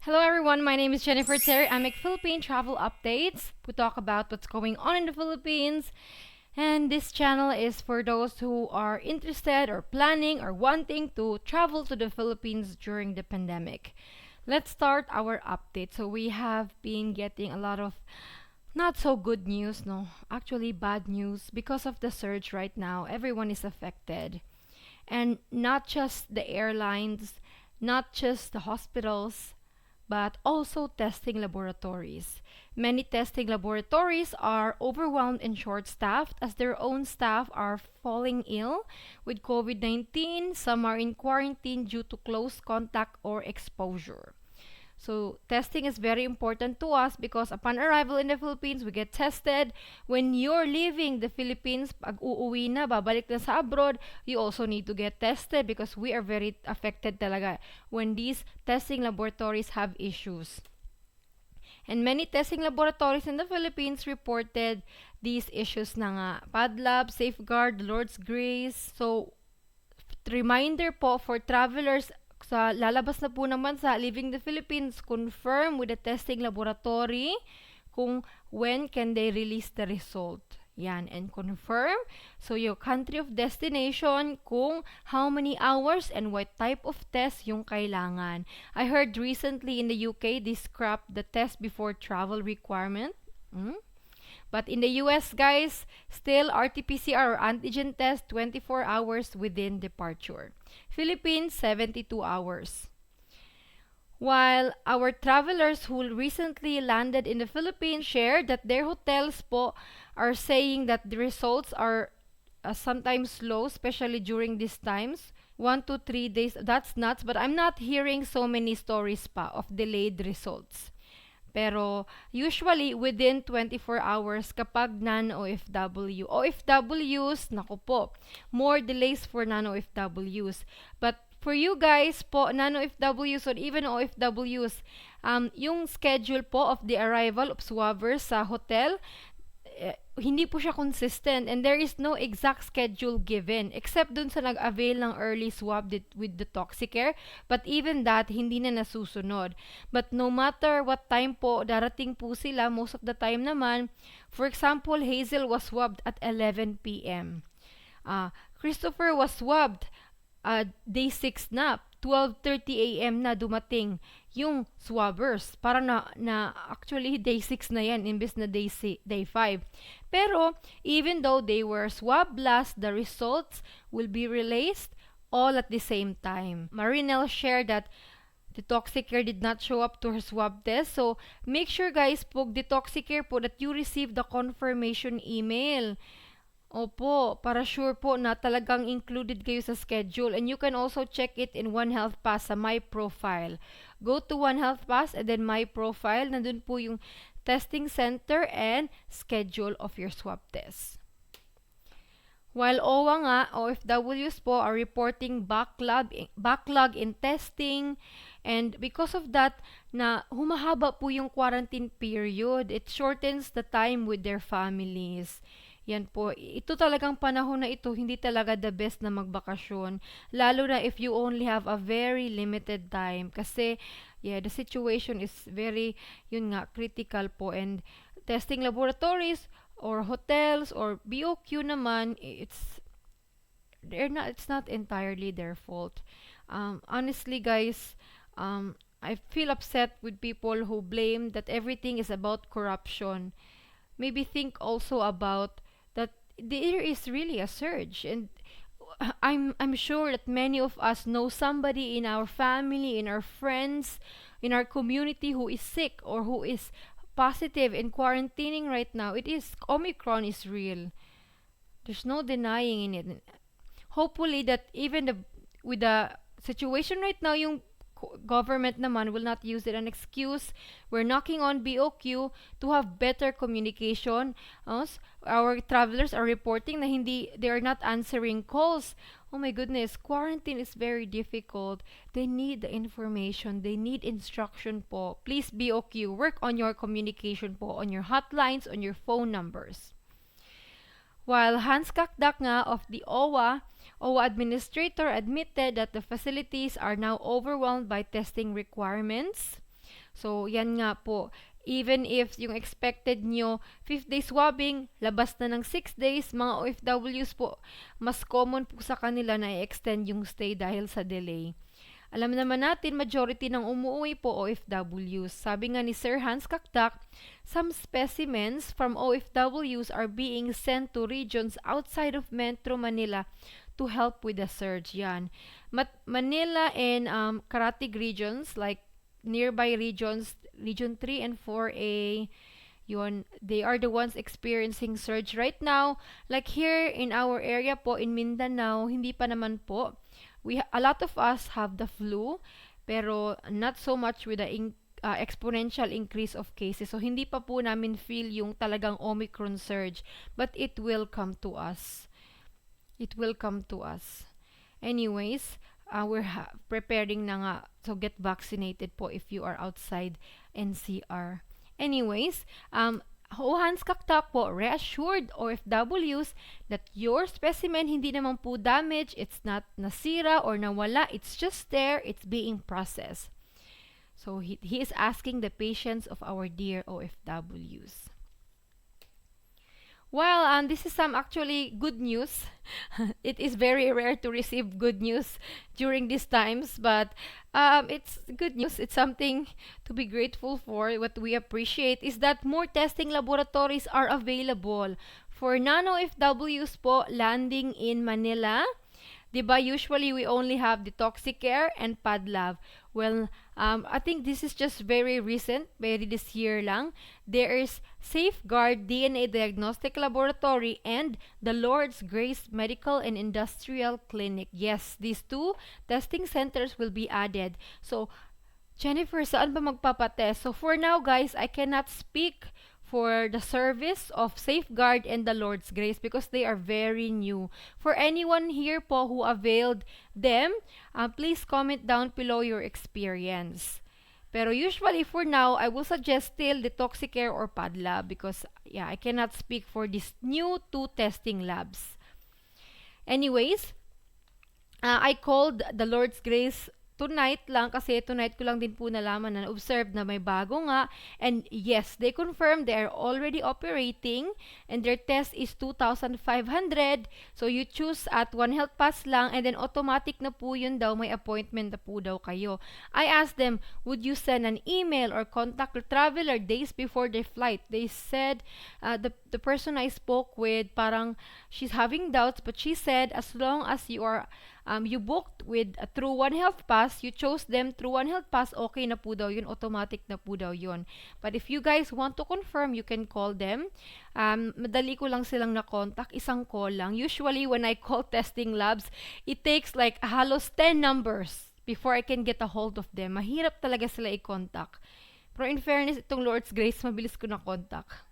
Hello everyone, my name is Jennifer Terri. I make Philippine Travel Updates. We talk about what's going on in the Philippines. And this channel is for those who are interested or planning or wanting to travel to the Philippines during the pandemic. Let's start our update. So we have been getting a lot of not so good news, no, actually bad news because of the surge right now. Everyone is affected. And not just the airlines, not just the hospitals, but also testing laboratories. Many testing laboratories are overwhelmed and short staffed as their own staff are falling ill with COVID-19. Some are in quarantine due to close contact or exposure. So, testing is very important to us because upon arrival in the Philippines, we get tested. When you're leaving the Philippines, pag uuwi na, babalik na sa abroad, you also need to get tested because we are very affected talaga when these testing laboratories have issues. And many testing laboratories in the Philippines reported these issues na nga. PadLab, Safeguard, Lord's Grace. So, reminder po for travelers sa lalabas na po ng bansa, leaving the Philippines, confirm with the testing laboratory kung when can they release the result. Yan, and confirm. So, your country of destination, kung how many hours and what type of test yung kailangan. I heard recently in the UK, they scrapped the test before travel requirement. But in the US, guys, still RT-PCR or antigen test 24 hours within departure. Philippines, 72 hours. While our travelers who recently landed in the Philippines shared that their hotels po are saying that the results are sometimes slow, especially during these times. 1 to 3 days, that's nuts. But I'm not hearing so many stories pa of delayed results. Pero usually within 24 hours kapag non-OFW. OFWs, naku po, more delays for non-OFWs. But for you guys po, non-OFWs or even OFWs, yung schedule po of the arrival of swabbers sa hotel, hindi po siya consistent and there is no exact schedule given except dun sa nag-avail ng early swab with the Toxicare, but even that hindi na nasusunod. But no matter what time po darating po sila, most of the time naman, for example, Hazel was swabbed at 11 p.m. Christopher was swabbed day 6 na, 12:30 a.m. na dumating yung swabbers. Parang actually day 6 na yan imbes na day 5. Pero even though they were swab last, the results will be released all at the same time. Marinelle shared that the Toxicare did not show up to her swab test. So, make sure guys, pag the Toxicare po that you receive the confirmation email. Opo, para sure po na talagang included kayo sa schedule. And you can also check it in One Health Pass sa My Profile. Go to One Health Pass and then My Profile. Nandun po yung testing center and schedule of your swab test. While OWA nga, OFWs po are reporting backlog in testing, and because of that, na humahaba po yung quarantine period. It shortens the time with their families. Yan po. Ito talagang panahon na ito, hindi talaga the best na magbakasyon. Lalo na if you only have a very limited time. Kasi, the situation is very, yun nga, critical po. And testing laboratories or hotels or BOQ naman, it's not entirely their fault. Honestly, guys, I feel upset with people who blame that everything is about corruption. Maybe think also about that there is really a surge, and I'm sure that many of us know somebody in our family, in our friends, in our community who is sick or who is positive and quarantining right now. Omicron is real. There's no denying in it. Hopefully that even with the situation right now, yung government naman will not use it an excuse. We're knocking on BOQ to have better communication. Our travelers are reporting na they are not answering calls. Oh my goodness, quarantine is very difficult. They need the information. They need instruction po. Please BOQ, work on your communication po, on your hotlines, on your phone numbers. While Hans Kakdak nga of the OWA administrator admitted that the facilities are now overwhelmed by testing requirements. So, yan nga po. Even if yung expected nyo 5 days swabbing, labas na ng 6 days, mga OFWs po, mas common po sa kanila na i-extend yung stay dahil sa delay. Alam naman natin, majority ng umuwi po OFWs. Sabi nga ni Sir Hans Kakdak, some specimens from OFWs are being sent to regions outside of Metro Manila to help with the surge. Yan. Manila and Karatig regions, like nearby regions, Region 3 and 4A, yun, they are the ones experiencing surge right now. Like here in our area po, in Mindanao, hindi pa naman po. A lot of us have the flu, pero not so much with the exponential increase of cases. So, hindi pa po namin feel yung talagang Omicron surge. But it will come to us. It will come to us. Anyways, we're preparing na nga. So, get vaccinated po if you are outside NCR. Anyways, Hans Kaktak po reassured OFWs that your specimen hindi naman po damaged, it's not nasira or nawala, it's just there, it's being processed. So he is asking the patience of our dear OFWs. Well, this is some actually good news. It is very rare to receive good news during these times, but it's good news. It's something to be grateful for. What we appreciate is that more testing laboratories are available for non-OFWs po landing in Manila. Diba, usually we only have the Toxicare and Padlab. Well, I think this is just very recent, very this year lang. There is Safeguard DNA Diagnostic Laboratory and the Lord's Grace Medical and Industrial Clinic. Yes, these two testing centers will be added. So, Jennifer, saan ba magpapatest? So, for now, guys, I cannot speak for the service of Safeguard and the Lord's Grace because they are very new. For anyone here po who availed them, please comment down below your experience. Pero usually for now, I will suggest still the Toxicare or Padlab because yeah, I cannot speak for these new two testing labs. Anyways, I called the Lord's Grace tonight lang kasi tonight ko lang din po nalaman na observe na may bago nga, and yes, they confirmed they are already operating and their test is 2,500. So you choose at One Health Pass lang and then automatic na po yun daw, may appointment na po daw kayo. I asked them, would you send an email or contact the traveler days before their flight? They said, the person I spoke with, parang she's having doubts, but she said as long as you are you booked with through One Health Pass, you chose them through One Health Pass, okay na po daw yun, automatic na po daw yun. But if you guys want to confirm, you can call them. Madali ko lang silang na-contact, isang call lang. Usually, when I call testing labs, it takes like halos 10 numbers before I can get a hold of them. Mahirap talaga sila i-contact. Pero in fairness, itong Lord's Grace, mabilis ko na-contact.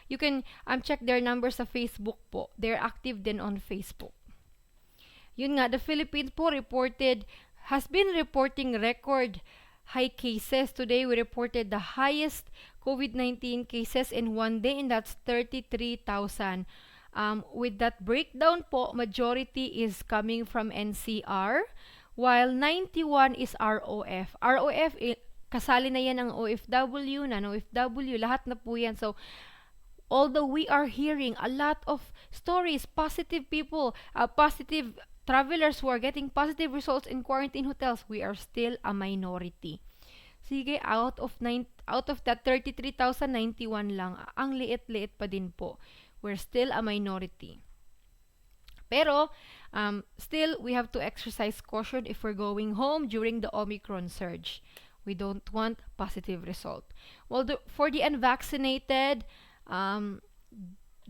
You can check their numbers sa Facebook po. They're active din on Facebook. Yun nga, the Philippines po has been reporting record high cases. Today, we reported the highest COVID-19 cases in one day, and that's 33,000. With that breakdown po, majority is coming from NCR, while 91 is ROF. ROF, kasali na yan ang OFW, non-OFW, lahat na po yan. So, although we are hearing a lot of stories, positive people, positive travelers who are getting positive results in quarantine hotels, we are still a minority. Sige, out of that 33,091 lang, ang liit-liit pa din po. We're still a minority. Pero, still, we have to exercise caution if we're going home during the Omicron surge. We don't want positive result. Well, for the unvaccinated, the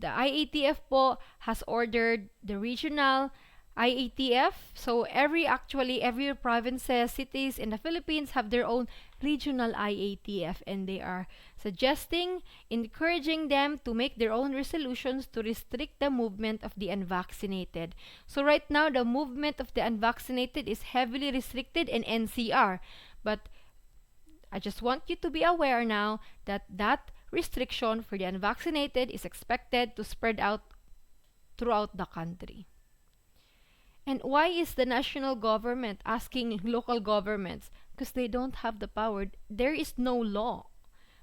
IATF po has ordered the regional IATF. So every provinces, cities in the Philippines have their own regional IATF, and they are encouraging them to make their own resolutions to restrict the movement of the unvaccinated. So right now, the movement of the unvaccinated is heavily restricted in NCR. But I just want you to be aware now that restriction for the unvaccinated is expected to spread out throughout the country. And why is the national government asking local governments because they don't have the power. There is no law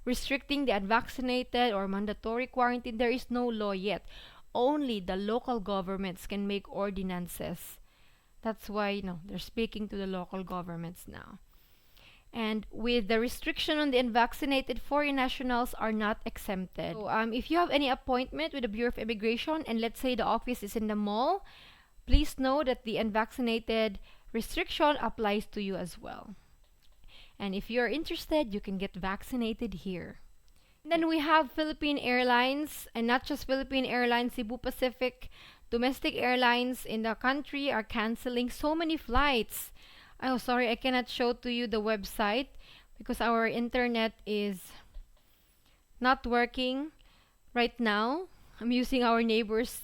restricting the unvaccinated or mandatory quarantine. There is no law yet. Only the local governments can make ordinances. That's why, they're speaking to the local governments now. And with the restriction on the unvaccinated, foreign nationals are not exempted. So, if you have any appointment with the Bureau of Immigration and let's say the office is in the mall, please know that the unvaccinated restriction applies to you as well. And if you're interested, you can get vaccinated here. Then we have Philippine Airlines, and not just Philippine Airlines, Cebu Pacific, domestic airlines in the country are canceling so many flights. Oh, sorry, I cannot show to you the website because our internet is not working right now. I'm using our neighbor's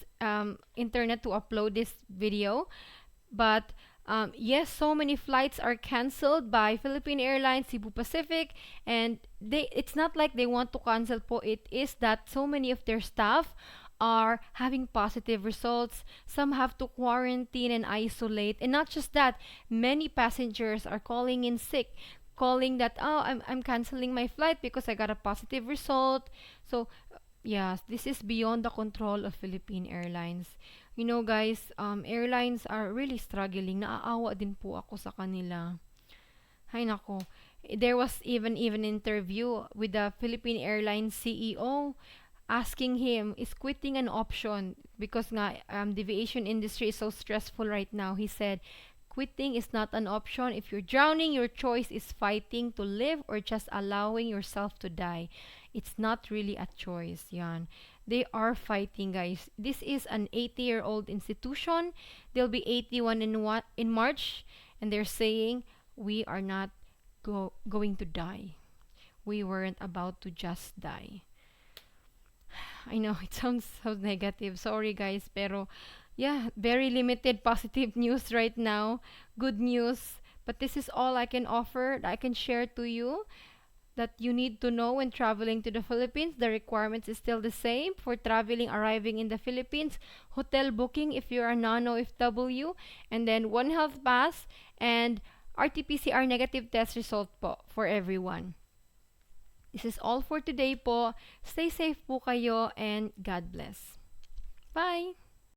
internet to upload this video. But yes, so many flights are canceled by Philippine Airlines, Cebu Pacific, and it's not like they want to cancel po. It is that so many of their staff are having positive results. Some have to quarantine and isolate. And not just that, many passengers are calling in sick, calling that, oh, I'm canceling my flight because I got a positive result. So, yes, this is beyond the control of Philippine Airlines. Guys, airlines are really struggling. Naaawa din po ako sa kanila. Hay nako. There was even interview with the Philippine Airlines CEO asking him, is quitting an option? Because nga, the aviation industry is so stressful right now. He said, quitting is not an option. If you're drowning, your choice is fighting to live or just allowing yourself to die. It's not really a choice, yan. They are fighting, guys. This is an 80-year-old institution. They'll be 81 in March, and they're saying, we are not going to die. We weren't about to just die. I know it sounds so negative. Sorry, guys, pero yeah, very limited positive news right now. Good news, but this is all I can offer, that I can share to you, that you need to know when traveling to the Philippines. The requirements is still the same for traveling, arriving in the Philippines. Hotel booking if you're a non-OFW, and then one health pass and RT-PCR negative test result po for everyone. This is all for today po. Stay safe po kayo and God bless. Bye!